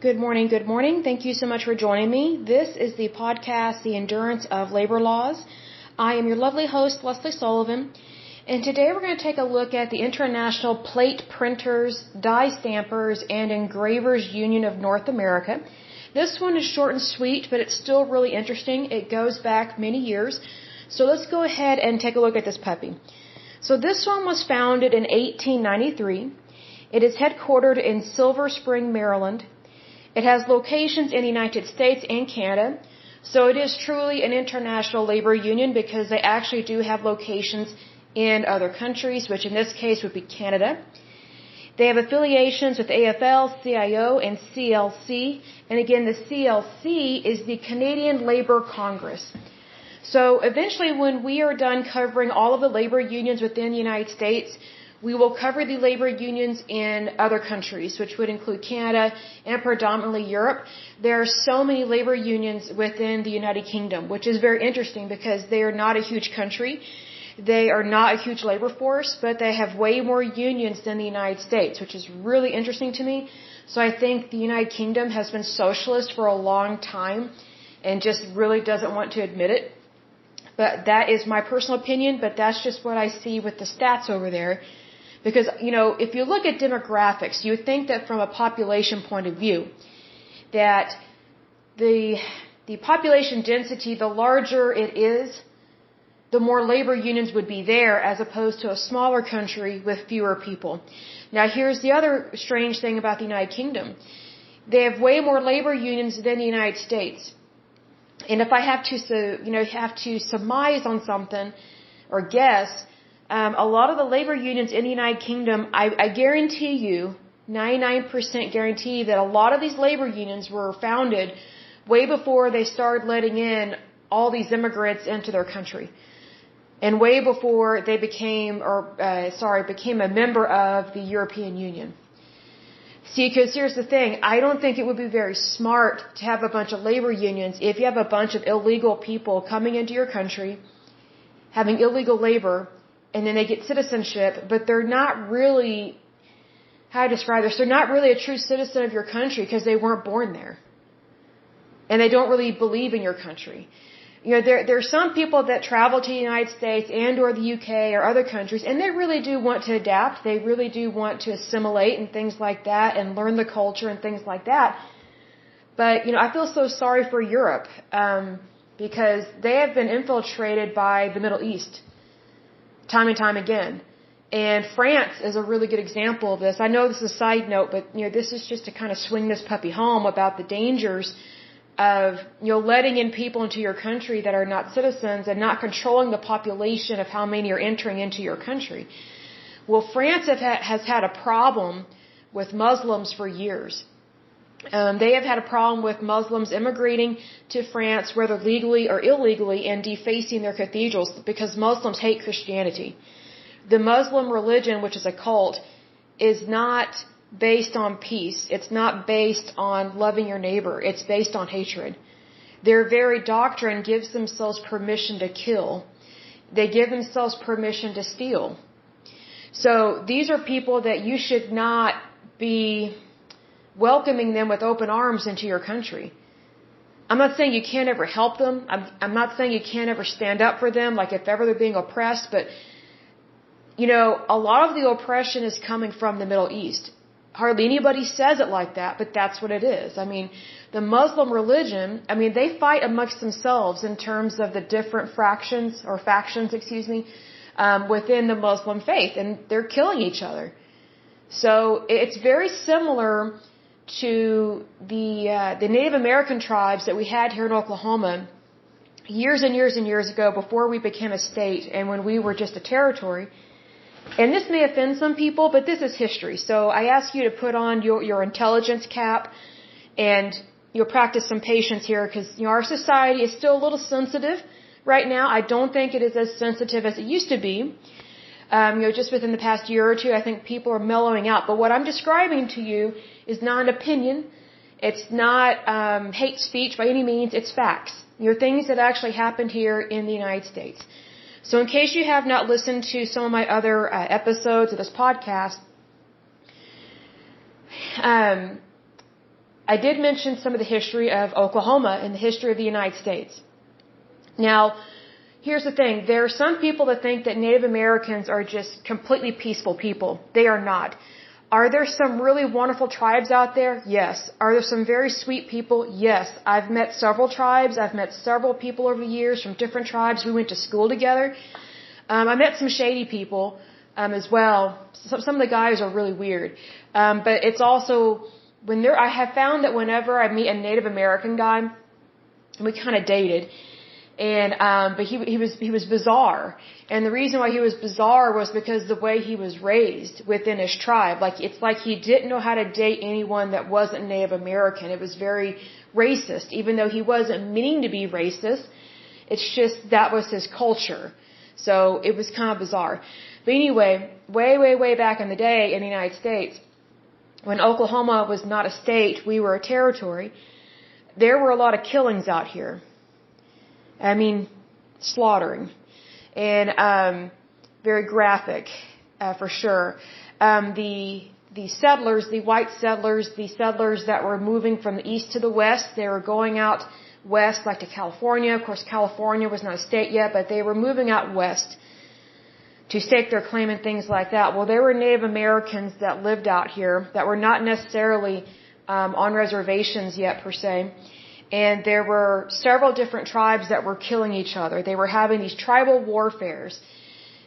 Good morning, good morning. Thank you so much for joining me. This is the podcast, The Endurance of Labor Laws. I am your lovely host, Lesley Sullivan, and today we're going to take a look at the International Plate Printers, Die Stampers, and Engravers Union of North America. This one is short and sweet, but it's still really interesting. It goes back many years. So let's go ahead and take a look at this puppy. So this one was founded in 1893. It is headquartered in Silver Spring, Maryland. It has locations in the United States and Canada. So it is truly an international labor union because they actually do have locations in other countries, which in this case would be Canada. They have affiliations with AFL, CIO, and CLC. And again, the CLC is the Canadian Labour Congress. So eventually when we are done covering all of the labor unions within the United States, we will cover the labor unions in other countries, which would include Canada and predominantly Europe. There are so many labor unions within the United Kingdom, which is very interesting because they are not a huge country. They are not a huge labor force, but they have way more unions than the United States, which is really interesting to me. So I think the United Kingdom has been socialist for a long time and just really doesn't want to admit it. But that is my personal opinion, but that's just what I see with the stats over there. Because, if you look at demographics, you would think that from a population point of view, that the population density, the larger it is, the more labor unions would be there as opposed to a smaller country with fewer people. Now, here's the other strange thing about the United Kingdom. They have way more labor unions than the United States. And if I have to surmise on something or guess, a lot of the labor unions in the United Kingdom, I guarantee you, 99% guarantee that a lot of these labor unions were founded way before they started letting in all these immigrants into their country. And way before they became a member of the European Union. See, because here's the thing, I don't think it would be very smart to have a bunch of labor unions if you have a bunch of illegal people coming into your country, having illegal labor, and then they get citizenship, but they're not really, how to describe this, they're not really a true citizen of your country because they weren't born there. And they don't really believe in your country. There are some people that travel to the United States and or the UK or other countries, and they really do want to adapt. They really do want to assimilate and things like that and learn the culture and things like that. But, I feel so sorry for Europe because they have been infiltrated by the Middle East time and time again. And France is a really good example of this. I know this is a side note, but, this is just to kind of swing this puppy home about the dangers of, letting in people into your country that are not citizens and not controlling the population of how many are entering into your country. Well, France has had a problem with Muslims for years. They have had a problem with Muslims immigrating to France, whether legally or illegally, and defacing their cathedrals because Muslims hate Christianity. The Muslim religion, which is a cult, is not based on peace. It's not based on loving your neighbor. It's based on hatred. Their very doctrine gives themselves permission to kill. They give themselves permission to steal. So these are people that you should not be welcoming them with open arms into your country. I'm not saying you can't ever help them. I'm not saying you can't ever stand up for them, like if ever they're being oppressed, but a lot of the oppression is coming from the Middle East. Hardly anybody says it like that, but that's what it is. The Muslim religion, they fight amongst themselves in terms of the different factions, within the Muslim faith, and they're killing each other. So it's very similar to the Native American tribes that we had here in Oklahoma years and years and years ago before we became a state and when we were just a territory. And this may offend some people, but this is history. So I ask you to put on your intelligence cap and practice some patience here because our society is still a little sensitive right now. I don't think it is as sensitive as it used to be. Just within the past year or two, I think people are mellowing out. But what I'm describing to you is not an opinion. It's not hate speech by any means. It's facts. Things that actually happened here in the United States. So in case you have not listened to some of my other episodes of this podcast, I did mention some of the history of Oklahoma and the history of the United States. Now, here's the thing. There are some people that think that Native Americans are just completely peaceful people. They are not. Are there some really wonderful tribes out there? Yes. Are there some very sweet people? Yes. I've met several tribes. I've met several people over the years from different tribes. We went to school together. I met some shady people as well. Some of the guys are really weird. But it's also, I have found that whenever I meet a Native American guy, we kind of dated, and but he was bizarre. And the reason why he was bizarre was because the way he was raised within his tribe. Like, it's like he didn't know how to date anyone that wasn't Native American. It was very racist, even though he wasn't meaning to be racist. It's just that was his culture. So it was kind of bizarre. But anyway, way back in the day in the United States, when Oklahoma was not a state, we were a territory, there were a lot of killings out here. I mean, slaughtering. And very graphic, for sure. The settlers, the white settlers, the settlers that were moving from the east to the west, they were going out west, like to California. Of course, California was not a state yet, but they were moving out west to stake their claim and things like that. Well, there were Native Americans that lived out here that were not necessarily on reservations yet, per se. And there were several different tribes that were killing each other. They were having these tribal warfares,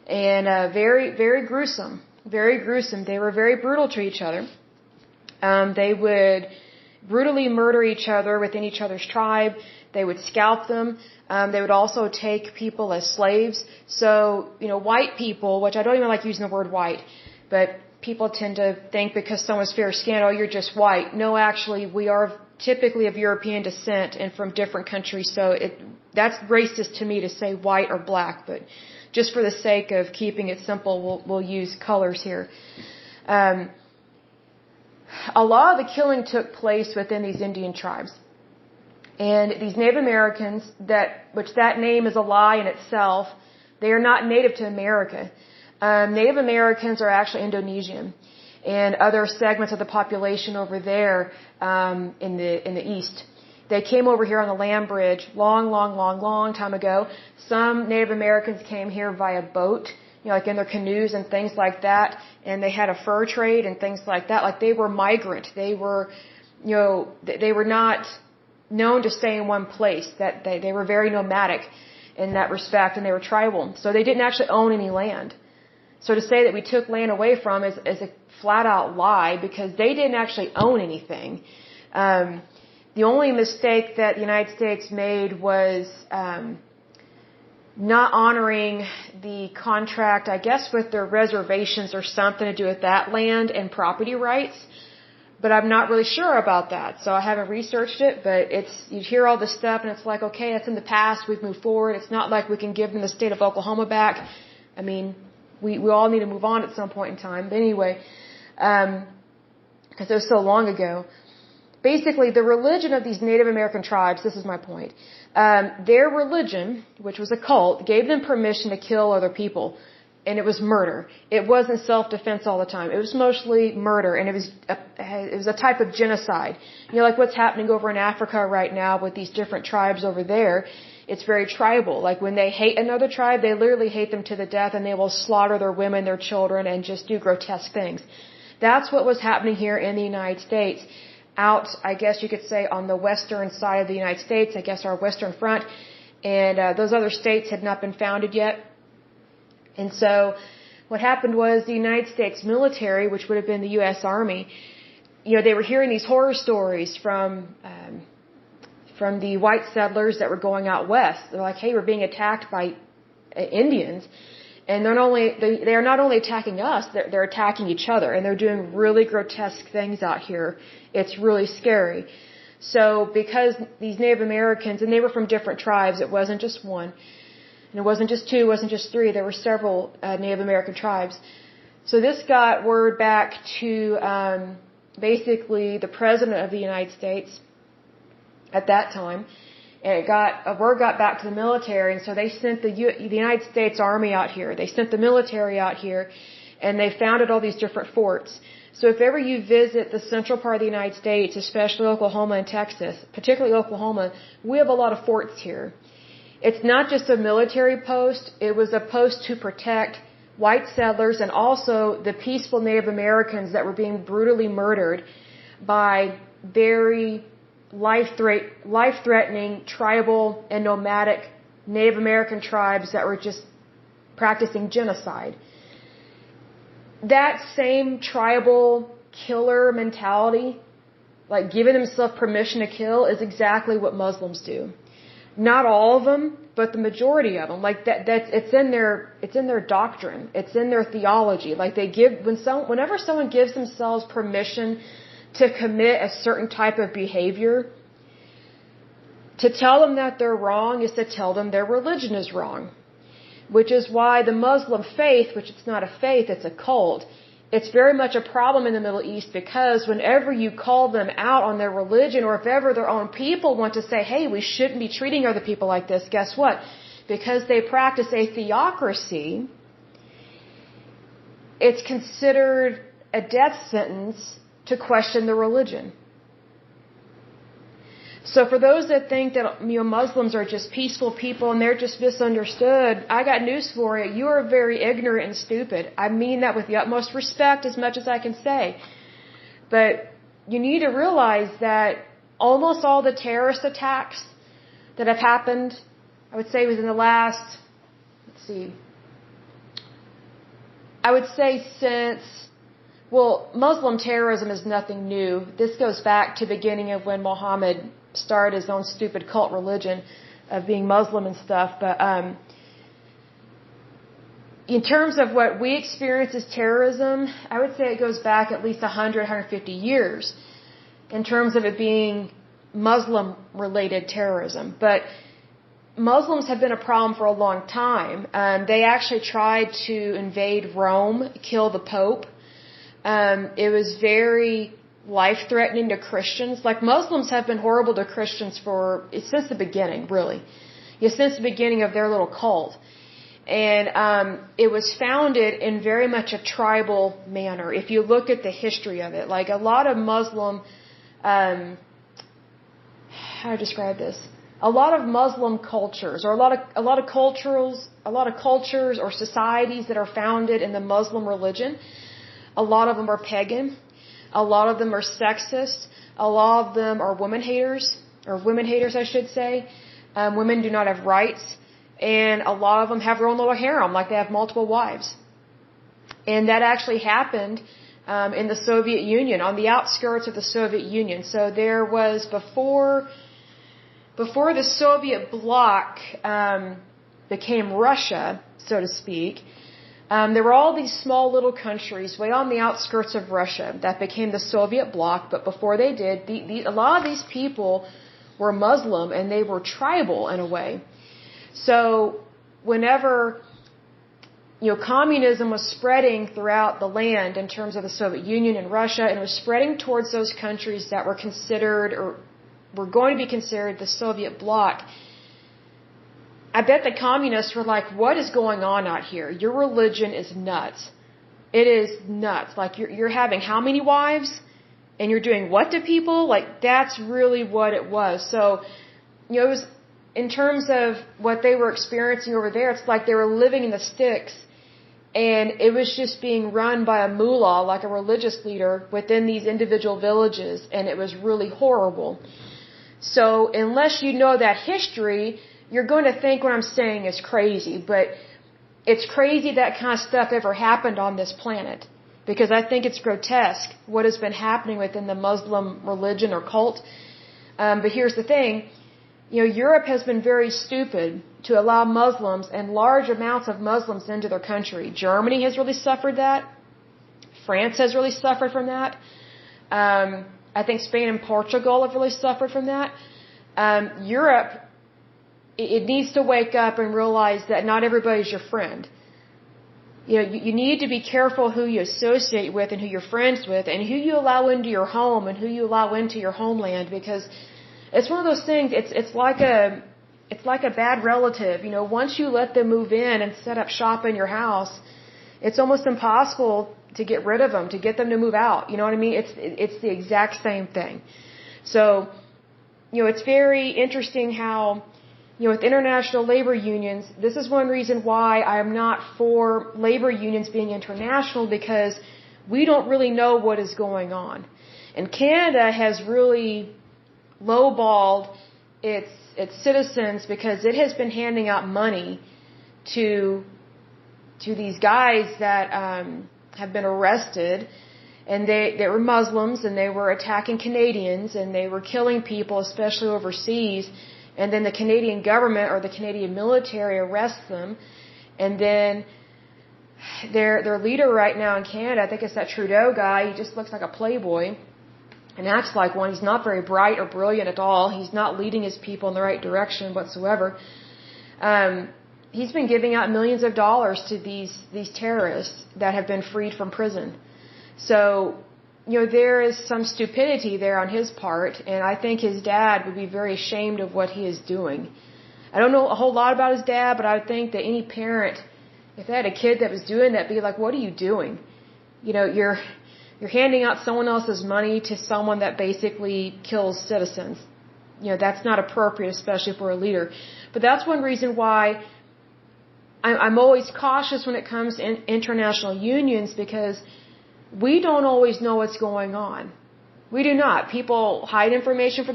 and very gruesome, very gruesome. They were very brutal to each other. They would brutally murder each other within each other's tribe. They would scalp them. They would also take people as slaves. So, white people, which I don't even like using the word white, but people tend to think because someone's fair-skinned, oh, you're just white. No, actually, we are typically of European descent and from different countries, so that's racist to me to say white or black, but just for the sake of keeping it simple, we'll use colors here. A lot of the killing took place within these Indian tribes. And these Native Americans, which that name is a lie in itself, they are not native to America. Native Americans are actually Indonesian and other segments of the population over there in the east. They came over here on the land bridge long time ago. Some Native Americans came here via boat, like in their canoes and things like that, and they had a fur trade and things like that. Like, they were migrant. They were, they were not known to stay in one place. That they were very nomadic in that respect, and they were tribal. So they didn't actually own any land. So to say that we took land away from is a flat-out lie, because they didn't actually own anything. The only mistake that the United States made was not honoring the contract, I guess, with their reservations or something to do with that land and property rights. But I'm not really sure about that, so I haven't researched it. But you hear all this stuff, and it's like, okay, that's in the past. We've moved forward. It's not like we can give them the state of Oklahoma back. I mean, we all need to move on at some point in time. But anyway, because it was so long ago. Basically, the religion of these Native American tribes, this is my point, their religion, which was a cult, gave them permission to kill other people. And it was murder. It wasn't self-defense all the time. It was mostly murder, and it was a type of genocide. Like what's happening over in Africa right now with these different tribes over there. It's very tribal. Like, when they hate another tribe, they literally hate them to the death, and they will slaughter their women, their children, and just do grotesque things. That's what was happening here in the United States. Out, I guess you could say, on the western side of the United States, I guess our western front, and those other states had not been founded yet. And so what happened was the United States military, which would have been the U.S. Army, they were hearing these horror stories from the white settlers that were going out west. They're like, hey, we're being attacked by Indians. And they are not only attacking us, they're attacking each other. And they're doing really grotesque things out here. It's really scary. So because these Native Americans, and they were from different tribes, it wasn't just one. And it wasn't just two, it wasn't just three. There were several Native American tribes. So this got word back to basically the President of the United States at that time. And word got back to the military, and so they sent the United States Army out here. They sent the military out here, and they founded all these different forts. So if ever you visit the central part of the United States, especially Oklahoma and Texas, particularly Oklahoma, we have a lot of forts here. It's not just a military post. It was a post to protect white settlers and also the peaceful Native Americans that were being brutally murdered by very life-threatening tribal and nomadic Native American tribes that were just practicing genocide. That same tribal killer mentality, like giving himself permission to kill, is exactly what Muslims do. Not all of them, but the majority of them. Like it's in their doctrine. It's in their theology. Like whenever someone gives themselves permission to commit a certain type of behavior, to tell them that they're wrong is to tell them their religion is wrong. Which is why the Muslim faith, which it's not a faith, it's a cult, it's very much a problem in the Middle East, because whenever you call them out on their religion, or if ever their own people want to say, hey, we shouldn't be treating other people like this, guess what? Because they practice a theocracy, it's considered a death sentence to question the religion. So for those that think that Muslims are just peaceful people and they're just misunderstood, I got news for you. You are very ignorant and stupid. I mean that with the utmost respect, as much as I can say. But you need to realize that almost all the terrorist attacks that have happened, I would say within the last, Muslim terrorism is nothing new. This goes back to the beginning of when Muhammad started his own stupid cult religion of being Muslim and stuff. But in terms of what we experience as terrorism, I would say it goes back at least 100, 150 years in terms of it being Muslim-related terrorism. But Muslims have been a problem for a long time. They actually tried to invade Rome, kill the Pope. It was very life-threatening to Christians. Like, Muslims have been horrible to Christians since the beginning, really. Since the beginning of their little cult. And it was founded in very much a tribal manner. If you look at the history of it, like a lot of Muslim, how do I describe this? A lot of Muslim cultures, or a lot of cultures or societies that are founded in the Muslim religion, a lot of them are pagan. A lot of them are sexist. A lot of them are women haters, I should say. Women do not have rights. And a lot of them have their own little harem, like they have multiple wives. And that actually happened in the Soviet Union, on the outskirts of the Soviet Union. So there was, before the Soviet bloc became Russia, so to speak, there were all these small little countries way on the outskirts of Russia that became the Soviet bloc. But before they did, a lot of these people were Muslim, and they were tribal in a way. So whenever communism was spreading throughout the land in terms of the Soviet Union and Russia, and it was spreading towards those countries that were considered, or were going to be considered, the Soviet bloc, I bet the communists were like, what is going on out here? Your religion is nuts. It is nuts. Like, you're having how many wives? And you're doing what to people? Like, that's really what it was. So, it was, in terms of what they were experiencing over there, it's like they were living in the sticks, and it was just being run by a mullah, like a religious leader, within these individual villages, and it was really horrible. So, unless you know that history, you're going to think what I'm saying is crazy, but it's crazy that kind of stuff ever happened on this planet, because I think it's grotesque what has been happening within the Muslim religion or cult. But here's the thing, Europe has been very stupid to allow Muslims and large amounts of Muslims into their country. Germany has really suffered that. France has really suffered from that. I think Spain and Portugal have really suffered from that. Europe, it needs to wake up and realize that not everybody's your friend. You need to be careful who you associate with and who you're friends with, and who you allow into your home and who you allow into your homeland, because it's one of those things. It's like a bad relative. Once you let them move in and set up shop in your house, it's almost impossible to get rid of them, to get them to move out. You know what I mean? It's the exact same thing. So, it's very interesting how, with international labor unions, this is one reason why I am not for labor unions being international, because we don't really know what is going on. And Canada has really lowballed its citizens, because it has been handing out money to these guys that have been arrested, and they were Muslims, and they were attacking Canadians, and they were killing people, especially overseas. And then the Canadian government or the Canadian military arrests them, and then their leader right now in Canada, I think it's that Trudeau guy, he just looks like a playboy and acts like one. He's not very bright or brilliant at all. He's not leading his people in the right direction whatsoever. He's been giving out millions of dollars to these terrorists that have been freed from prison. So, there is some stupidity there on his part, and I think his dad would be very ashamed of what he is doing. I don't know a whole lot about his dad, but I would think that any parent, if they had a kid that was doing that, be like, what are you doing? You're handing out someone else's money to someone that basically kills citizens. That's not appropriate, especially for a leader. But that's one reason why I'm always cautious when it comes to international unions, because we don't always know what's going on. We do not. People hide information from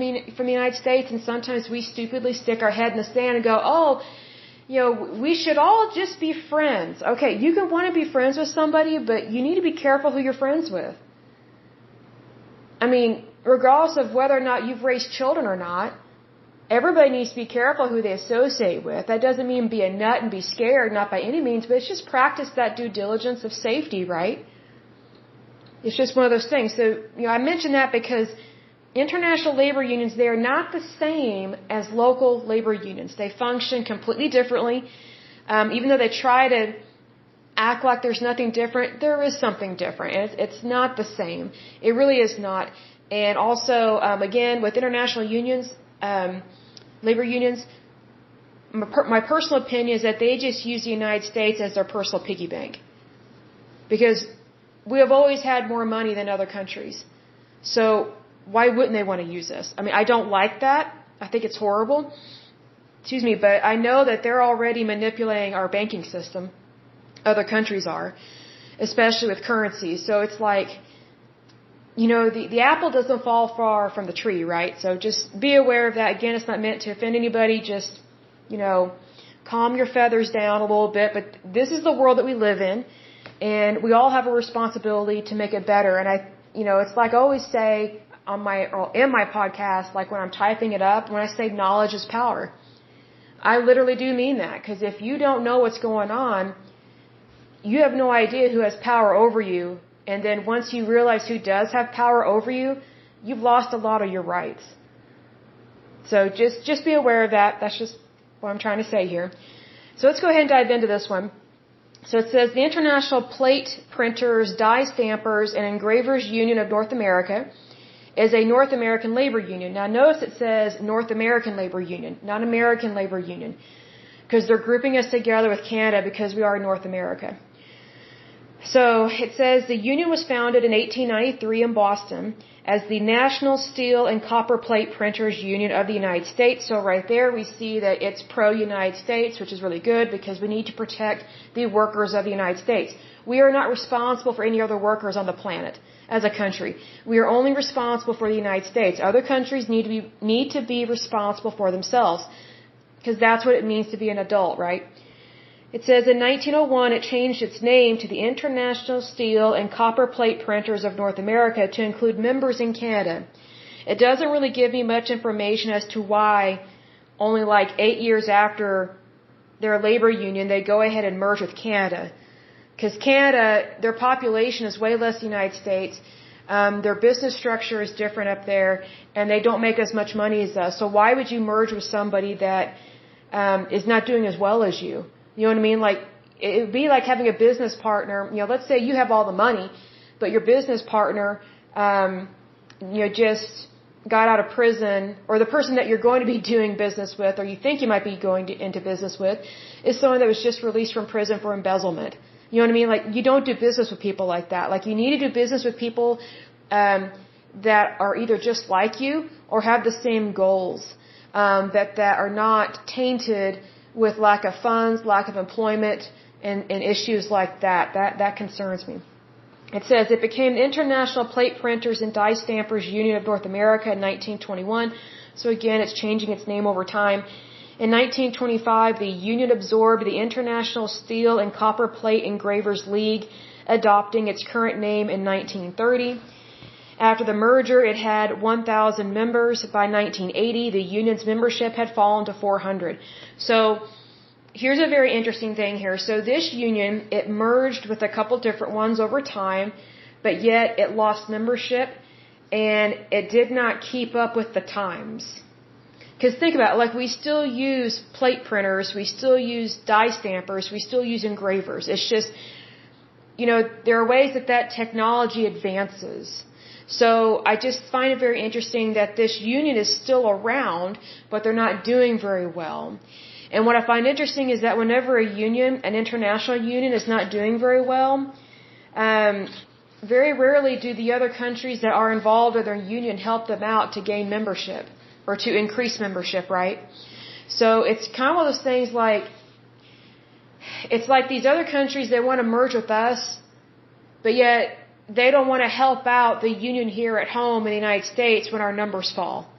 the United States, and sometimes we stupidly stick our head in the sand and go, we should all just be friends. Okay, you can want to be friends with somebody, but you need to be careful who you're friends with. I mean, regardless of whether or not you've raised children or not, everybody needs to be careful who they associate with. That doesn't mean be a nut and be scared, not by any means, but it's just practice that due diligence of safety, right? It's just one of those things. So, I mention that because international labor unions, they are not the same as local labor unions. They function completely differently. Even though they try to act like there's nothing different, there is something different. And it's not the same. It really is not. And also, again, with international unions, labor unions, my personal opinion is that they just use the United States as their personal piggy bank. Because we have always had more money than other countries. So why wouldn't they want to use us? I mean, I don't like that. I think it's horrible. Excuse me, but I know that they're already manipulating our banking system. Other countries are, especially with currencies. So it's like, the apple doesn't fall far from the tree, right? So just be aware of that. Again, it's not meant to offend anybody. Just, calm your feathers down a little bit. But this is the world that we live in. And we all have a responsibility to make it better. And it's like I always say in my podcast, like when I'm typing it up, when I say knowledge is power, I literally do mean that. Because if you don't know what's going on, you have no idea who has power over you. And then once you realize who does have power over you, you've lost a lot of your rights. So just be aware of that. That's just what I'm trying to say here. So let's go ahead and dive into this one. So it says the International Plate Printers, Die Stampers, and Engravers Union of North America is a North American labor union. Now notice it says North American Labor Union, not American Labor Union, because they're grouping us together with Canada because we are North America. So it says the union was founded in 1893 in Boston as the National Steel and Copper Plate Printers Union of the United States. So right there we see that it's pro-United States, which is really good because we need to protect the workers of the United States. We are not responsible for any other workers on the planet as a country. We are only responsible for the United States. Other countries need to be responsible for themselves, because that's what it means to be an adult, right? It says in 1901 it changed its name to the International Steel and Copper Plate Printers of North America to include members in Canada. It doesn't really give me much information as to why only like 8 years after their labor union they go ahead and merge with Canada. Because Canada, their population is way less than the United States. Their business structure is different up there, and they don't make as much money as us. So why would you merge with somebody that is not doing as well as you? You know what I mean? Like, it would be like having a business partner. Let's say you have all the money, but your business partner, just got out of prison, or the person that you're going to be doing business with, or you think you might be going into business with, is someone that was just released from prison for embezzlement. You know what I mean? Like, you don't do business with people like that. Like, you need to do business with people that are either just like you or have the same goals, that are not tainted with lack of funds, lack of employment, and issues like that. That concerns me. It says it became the International Plate Printers and Die Stampers Union of North America in 1921. So again, it's changing its name over time. In 1925, the union absorbed the International Steel and Copper Plate Engravers League, adopting its current name in 1930. After the merger, it had 1,000 members. By 1980, the union's membership had fallen to 400. So here's a very interesting thing here. So this union, it merged with a couple different ones over time, but yet it lost membership and it did not keep up with the times. Because think about it, like, we still use plate printers, we still use die stampers, we still use engravers. It's just, there are ways that technology advances. So I just find it very interesting that this union is still around, but they're not doing very well. And what I find interesting is that whenever a union, an international union, is not doing very well, very rarely do the other countries that are involved with their union help them out to gain membership or to increase membership, right? So it's kind of one of those things like, it's like these other countries, they want to merge with us, but yet they don't want to help out the union here at home in the United States when our numbers fall.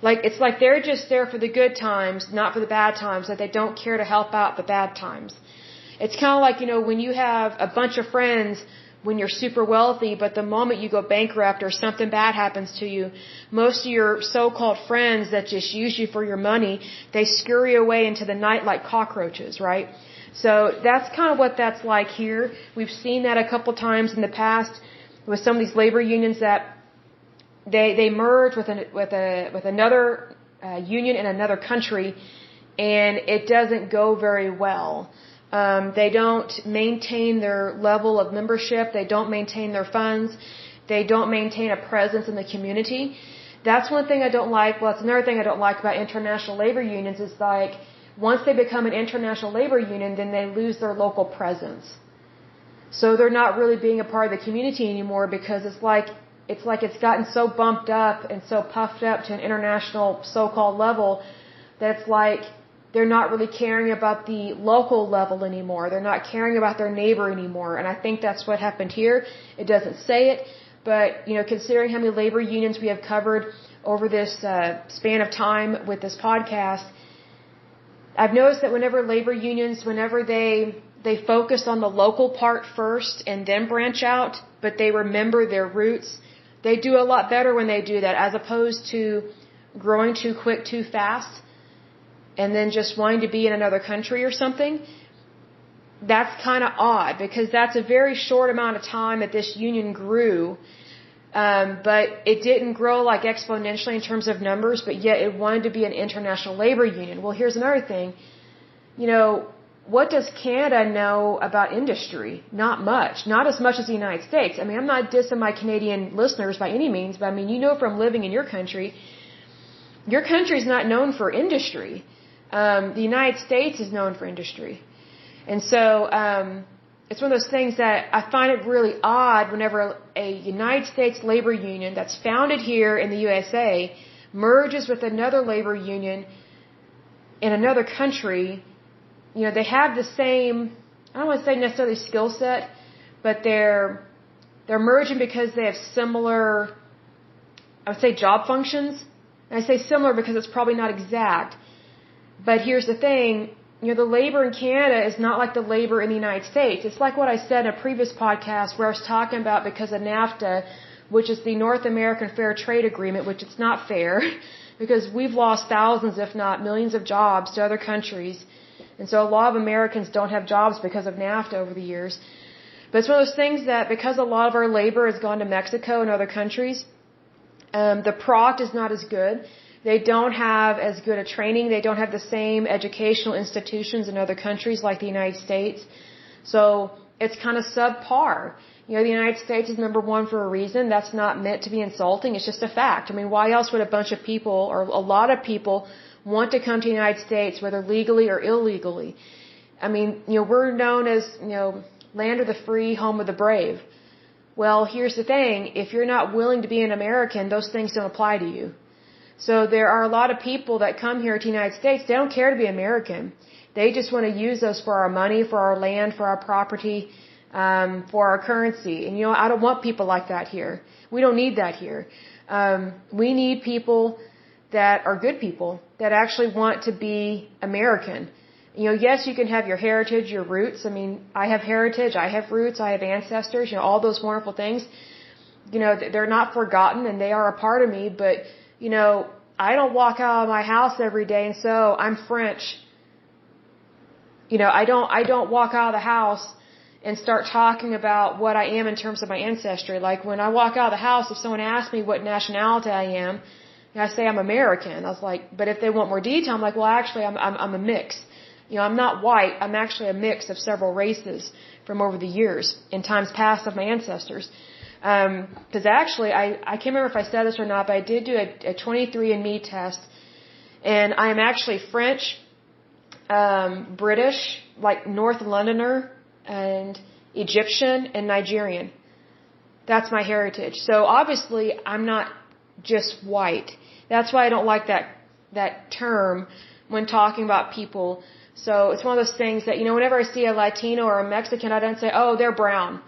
Like, it's like they're just there for the good times, not for the bad times, that they don't care to help out the bad times. It's kind of like, when you have a bunch of friends when you're super wealthy, but the moment you go bankrupt or something bad happens to you, most of your so-called friends that just use you for your money, they scurry away into the night like cockroaches, right? So that's kind of what that's like here. We've seen that a couple times in the past with some of these labor unions that they merge with another union in another country, and it doesn't go very well. They don't maintain their level of membership. They don't maintain their funds. They don't maintain a presence in the community. That's one thing I don't like. Well, that's another thing I don't like about international labor unions is, like, once they become an international labor union, then they lose their local presence. So they're not really being a part of the community anymore, because it's like it's gotten so bumped up and so puffed up to an international so-called level that it's like they're not really caring about the local level anymore. They're not caring about their neighbor anymore. And I think that's what happened here. It doesn't say it, but, considering how many labor unions we have covered over this span of time with this podcast, I've noticed that whenever labor unions, whenever they focus on the local part first and then branch out, but they remember their roots, they do a lot better when they do that, as opposed to growing too quick, too fast, and then just wanting to be in another country or something. That's kind of odd, because that's a very short amount of time that this union grew, but it didn't grow like exponentially in terms of numbers, but yet it wanted to be an international labor union. Well, here's another thing. What does Canada know about industry? Not much. Not as much as the United States. I mean, I'm not dissing my Canadian listeners by any means, but I mean, from living in your country's not known for industry. The United States is known for industry. And so, it's one of those things that I find it really odd whenever a United States labor union that's founded here in the USA merges with another labor union in another country. They have the same, I don't want to say necessarily skill set, but they're merging because they have similar, I would say, job functions. And I say similar because it's probably not exact. But here's the thing, the labor in Canada is not like the labor in the United States. It's like what I said in a previous podcast where I was talking about, because of NAFTA, which is the North American Fair Trade Agreement, which it's not fair, because we've lost thousands, if not millions, of jobs to other countries. And so a lot of Americans don't have jobs because of NAFTA over the years. But it's one of those things that because a lot of our labor has gone to Mexico and other countries, the product is not as good. They don't have as good a training. They don't have the same educational institutions in other countries like the United States. So it's kind of subpar. The United States is number one for a reason. That's not meant to be insulting. It's just a fact. I mean, why else would a bunch of people, or a lot of people, want to come to the United States, whether legally or illegally? I mean, we're known as, land of the free, home of the brave. Well, here's the thing. If you're not willing to be an American, those things don't apply to you. So there are a lot of people that come here to the United States. They don't care to be American. They just want to use us for our money, for our land, for our property, for our currency. And I don't want people like that here. We don't need that here. We need people that are good people, that actually want to be American. Yes, you can have your heritage, your roots. I mean, I have heritage, I have roots, I have ancestors, all those wonderful things. They're not forgotten and they are a part of me, but, I don't walk out of my house every day and so I'm French. I don't walk out of the house and start talking about what I am in terms of my ancestry. Like when I walk out of the house, if someone asks me what nationality I am, I say I'm American. I was like, but if they want more detail, I'm like, well, actually, I'm a mix. I'm not white. I'm actually a mix of several races from over the years in times past of my ancestors. Because actually, I can't remember if I said this or not, but I did do a 23andMe test, and I am actually French, British, like North Londoner, and Egyptian and Nigerian. That's my heritage. So obviously, I'm not just white. That's why I don't like that term when talking about people. So it's one of those things that, whenever I see a Latino or a Mexican, I don't say, oh, they're brown.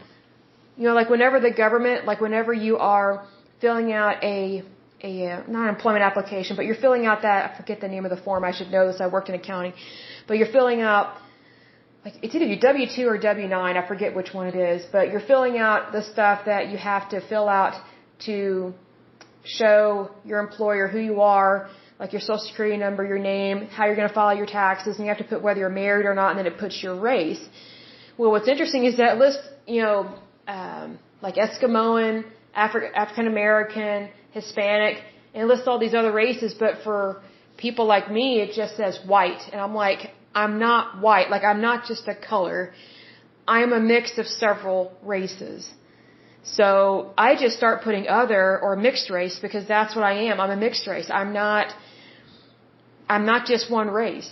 Like whenever the government, like whenever you are filling out a not an employment application, but you're filling out that, I forget the name of the form, I should know this, I worked in accounting, but you're filling out, like it's either your W-2 or W-9, I forget which one it is, but you're filling out the stuff that you have to fill out to show your employer who you are, like your social security number, your name, how you're going to file your taxes, and you have to put whether you're married or not, and then it puts your race. Well, what's interesting is that list, like Eskimoan, African American, Hispanic, and it lists all these other races, but for people like me, it just says white. And I'm like, I'm not white. Like, I'm not just a color. I am a mix of several races. So I just start putting other or mixed race because that's what I am. I'm a mixed race. I'm not just one race.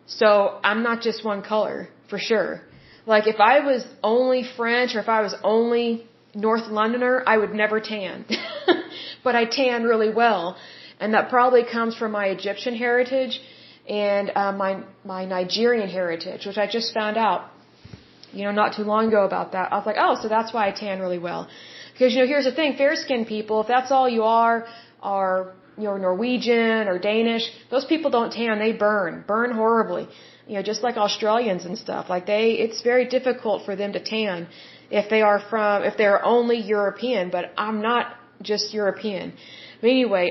So I'm not just one color, for sure. Like, if I was only French or if I was only North Londoner, I would never tan. But I tan really well. And that probably comes from my Egyptian heritage and my Nigerian heritage, which I just found out, not too long ago about that. I was like, oh, so that's why I tan really well. Because, here's the thing, fair-skinned people, if that's all you are Norwegian or Danish, those people don't tan, they burn horribly. Just like Australians and stuff. Like it's very difficult for them to tan if they're only European, but I'm not just European. But anyway,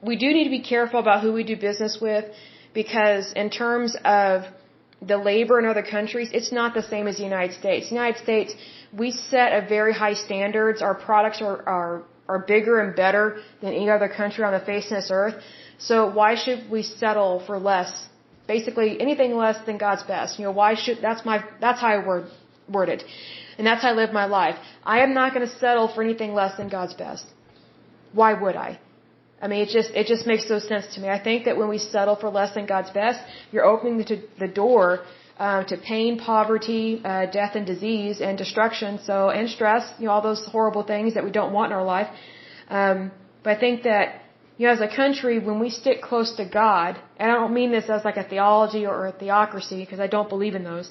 we do need to be careful about who we do business with because in terms of the labor in other countries, it's not the same as the United States. The United States, we set a very high standards. Our products are bigger and better than any other country on the face of this earth. So why should we settle for less? Basically, anything less than God's best. That's how I word it. And that's how I live my life. I am not going to settle for anything less than God's best. Why would I? I mean, it just makes no sense to me. I think that when we settle for less than God's best, you're opening the door to pain, poverty, death and disease and destruction, and stress, all those horrible things that we don't want in our life. But I think that as a country, when we stick close to God, and I don't mean this as like a theology or a theocracy, because I don't believe in those,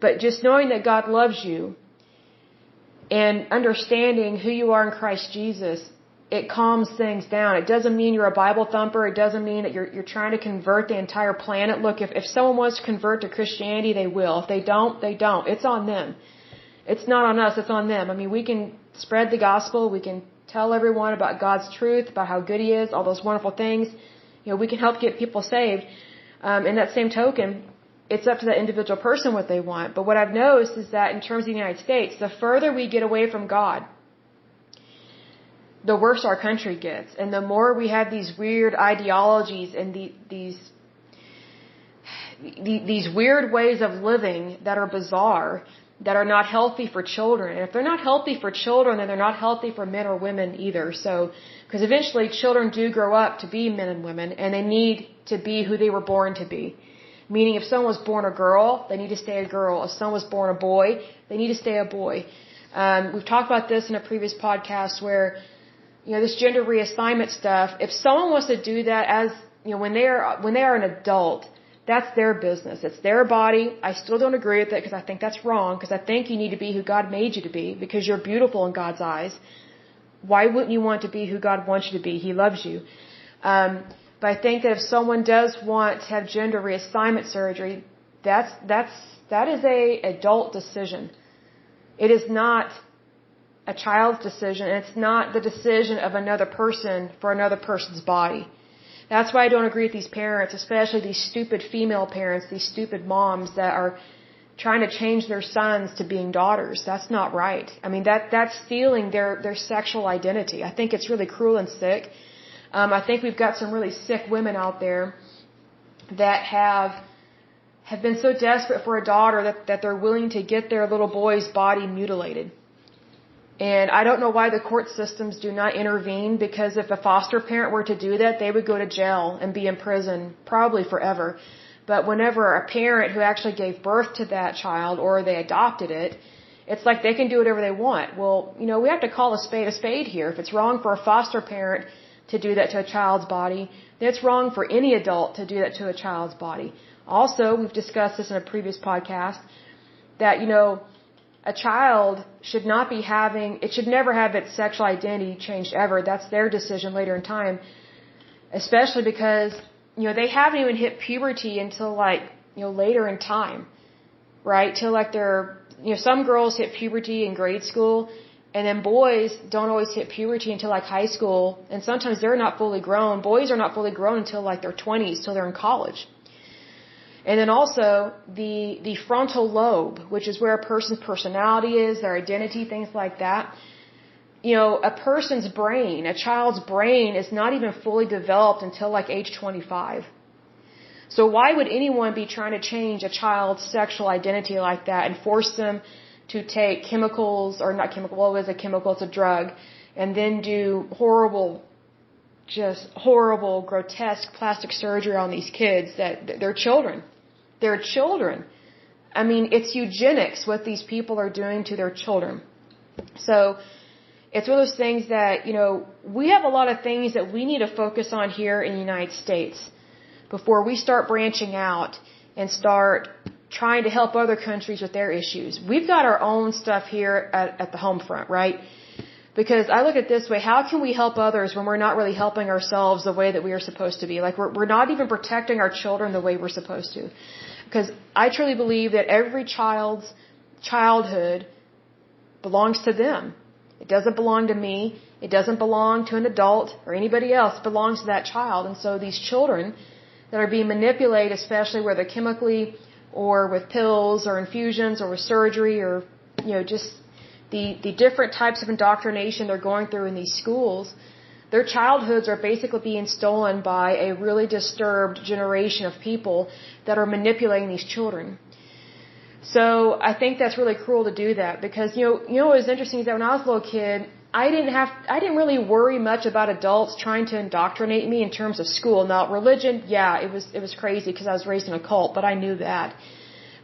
but just knowing that God loves you and understanding who you are in Christ Jesus, it calms things down. It doesn't mean you're a Bible thumper. It doesn't mean that you're trying to convert the entire planet. Look, if someone wants to convert to Christianity, they will. If they don't, they don't. It's on them. It's not on us. It's on them. I mean, we can spread the gospel. We can tell everyone about God's truth, about how good He is, all those wonderful things. We can help get people saved. In that same token, it's up to the individual person what they want. But what I've noticed is that in terms of the United States, the further we get away from God, the worse our country gets. And the more we have these weird ideologies and these weird ways of living that are bizarre, that are not healthy for children. And if they're not healthy for children, then they're not healthy for men or women either. So, because eventually children do grow up to be men and women, and they need to be who they were born to be. Meaning if someone was born a girl, they need to stay a girl. If someone was born a boy, they need to stay a boy. We've talked about this in a previous podcast where, this gender reassignment stuff, if someone wants to do that as, when they are an adult, that's their business. It's their body. I still don't agree with it because I think that's wrong, because I think you need to be who God made you to be because you're beautiful in God's eyes. Why wouldn't you want to be who God wants you to be? He loves you. But I think that if someone does want to have gender reassignment surgery, that is a adult decision. It is not a child's decision. It's not the decision of another person for another person's body. That's why I don't agree with these parents, especially these stupid female parents, these stupid moms that are trying to change their sons to being daughters. That's not right. I mean, that's stealing their sexual identity. I think it's really cruel and sick. I think we've got some really sick women out there that have been so desperate for a daughter that they're willing to get their little boy's body mutilated. And I don't know why the court systems do not intervene, because if a foster parent were to do that, they would go to jail and be in prison probably forever. But whenever a parent who actually gave birth to that child or they adopted it, it's like they can do whatever they want. Well, we have to call a spade here. If it's wrong for a foster parent to do that to a child's body, then it's wrong for any adult to do that to a child's body. Also, we've discussed this in a previous podcast, that, a child should never have its sexual identity changed ever. That's their decision later in time, especially because, they haven't even hit puberty until later in time, right? Till they're, some girls hit puberty in grade school, and then boys don't always hit puberty until high school, and sometimes they're not fully grown. Boys are not fully grown until their 20s, till they're in college. And then also the frontal lobe, which is where a person's personality is, their identity, things like that. A person's brain, a child's brain is not even fully developed until age 25. So why would anyone be trying to change a child's sexual identity like that and force them to take chemicals, or not chemical, what was a chemical? It's a drug, and then do horrible, grotesque plastic surgery on these kids that they're children. They're children. I mean, it's eugenics what these people are doing to their children. So it's one of those things that, we have a lot of things that we need to focus on here in the United States before we start branching out and start trying to help other countries with their issues. We've got our own stuff here at the home front, right? Because I look at it this way, how can we help others when we're not really helping ourselves the way that we are supposed to be? We're not even protecting our children the way we're supposed to. Because I truly believe that every child's childhood belongs to them. It doesn't belong to me. It doesn't belong to an adult or anybody else. It belongs to that child. And so these children that are being manipulated, especially whether chemically or with pills or infusions or with surgery or, just the different types of indoctrination they're going through in these schools, their childhoods are basically being stolen by a really disturbed generation of people that are manipulating these children. So I think that's really cruel to do that, because what was interesting is that when I was a little kid, I didn't really worry much about adults trying to indoctrinate me in terms of school. Now, religion, yeah, it was crazy because I was raised in a cult, but I knew that.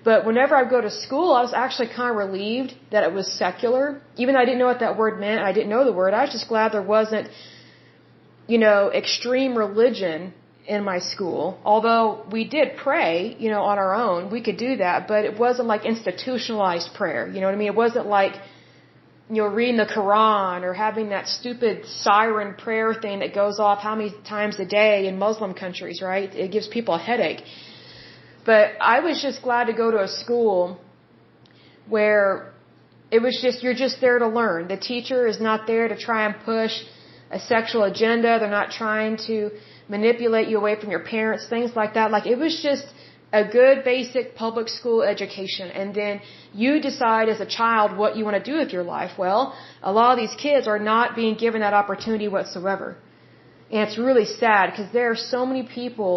But whenever I go to school, I was actually kind of relieved that it was secular. Even though I didn't know what that word meant, I didn't know the word, I was just glad there wasn't, extreme religion in my school. Although we did pray, on our own, we could do that, but it wasn't like institutionalized prayer. You know what I mean? It wasn't like, reading the Quran or having that stupid siren prayer thing that goes off how many times a day in Muslim countries, right? It gives people a headache. But I was just glad to go to a school where it was just, you're just there to learn. The teacher is not there to try and push a sexual agenda. They're not trying to manipulate you away from your parents, things like that. It was just a good basic public school education. And then you decide as a child what you want to do with your life. Well, a lot of these kids are not being given that opportunity whatsoever. And it's really sad because there are so many people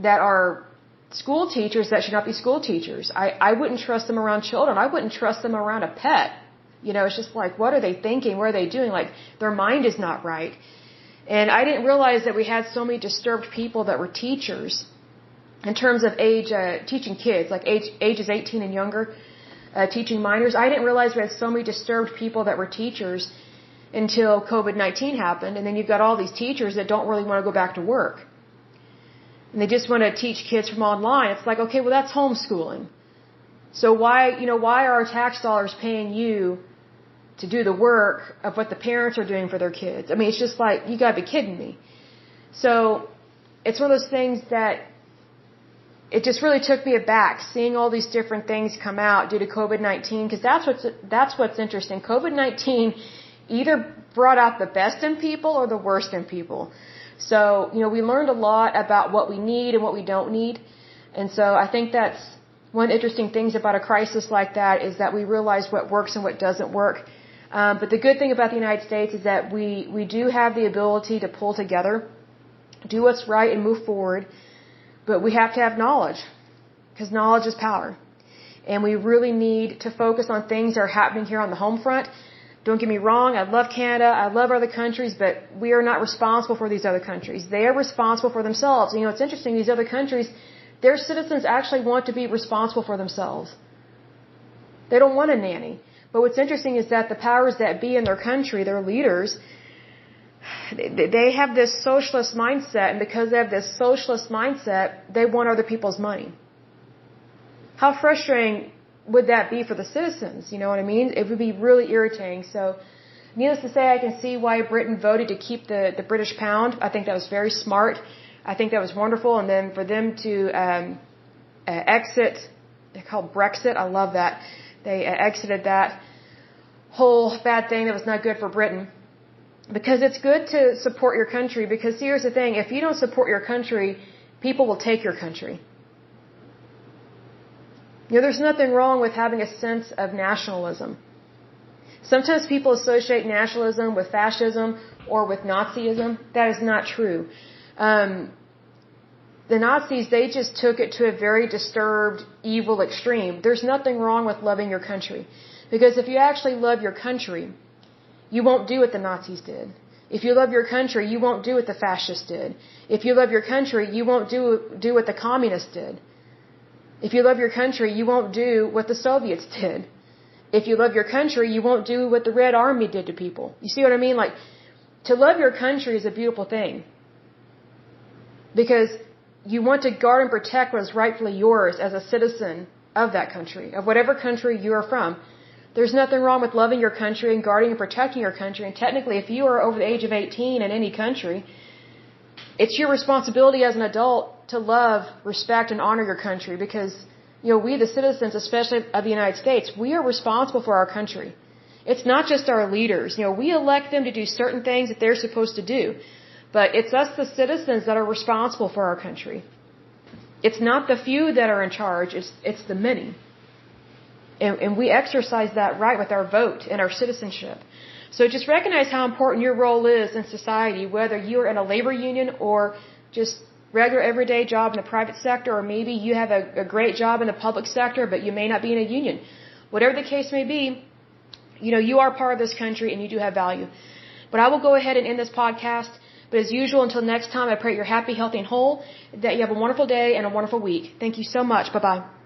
that are school teachers that should not be school teachers. I wouldn't trust them around children. I wouldn't trust them around a pet. It's just what are they thinking? What are they doing? Their mind is not right. And I didn't realize that we had so many disturbed people that were teachers in terms of age, teaching kids, like ages 18 and younger, teaching minors. I didn't realize we had so many disturbed people that were teachers until COVID-19 happened. And then you've got all these teachers that don't really want to go back to work. And they just want to teach kids from online. It's like, okay, well, that's homeschooling. So why are our tax dollars paying you to do the work of what the parents are doing for their kids? I mean, it's just like, you gotta be kidding me. So it's one of those things that it just really took me aback seeing all these different things come out due to COVID-19, because that's what's interesting. COVID-19 either brought out the best in people or the worst in people. So, we learned a lot about what we need and what we don't need. And so I think that's one of the interesting things about a crisis like that, is that we realize what works and what doesn't work. But the good thing about the United States is that we do have the ability to pull together, do what's right, and move forward. But we have to have knowledge, because knowledge is power. And we really need to focus on things that are happening here on the home front. Don't get me wrong, I love Canada, I love other countries, but we are not responsible for these other countries. They are responsible for themselves. It's interesting, these other countries, their citizens actually want to be responsible for themselves. They don't want a nanny. But what's interesting is that the powers that be in their country, their leaders, they have this socialist mindset, and because they have this socialist mindset, they want other people's money. How frustrating would that be for the citizens? You know what I mean? It would be really irritating. So, needless to say, I can see why Britain voted to keep the British pound. I think that was very smart. I think that was wonderful. And then for them to exit, they're called Brexit. I love that. They exited that whole bad thing that was not good for Britain. Because it's good to support your country, because here's the thing, if you don't support your country, people will take your country. There's nothing wrong with having a sense of nationalism. Sometimes people associate nationalism with fascism or with Nazism. That is not true. The Nazis, they just took it to a very disturbed, evil extreme. There's nothing wrong with loving your country. Because if you actually love your country, you won't do what the Nazis did. If you love your country, you won't do what the fascists did. If you love your country, you won't do what the communists did. If you love your country, you won't do what the Soviets did. If you love your country, you won't do what the Red Army did to people. You see what I mean? Like, to love your country is a beautiful thing. Because you want to guard and protect what is rightfully yours as a citizen of that country, of whatever country you are from. There's nothing wrong with loving your country and guarding and protecting your country. And technically, if you are over the age of 18 in any country, it's your responsibility as an adult to love, respect, and honor your country, because, we, the citizens, especially of the United States, we are responsible for our country. It's not just our leaders. We elect them to do certain things that they're supposed to do. But it's us, the citizens, that are responsible for our country. It's not the few that are in charge, it's the many. And we exercise that right with our vote and our citizenship. So just recognize how important your role is in society, whether you're in a labor union or just regular everyday job in the private sector, or maybe you have a great job in the public sector, but you may not be in a union. Whatever the case may be, you are part of this country and you do have value. But I will go ahead and end this podcast. But as usual, until next time, I pray you're happy, healthy, and whole, that you have a wonderful day and a wonderful week. Thank you so much. Bye-bye.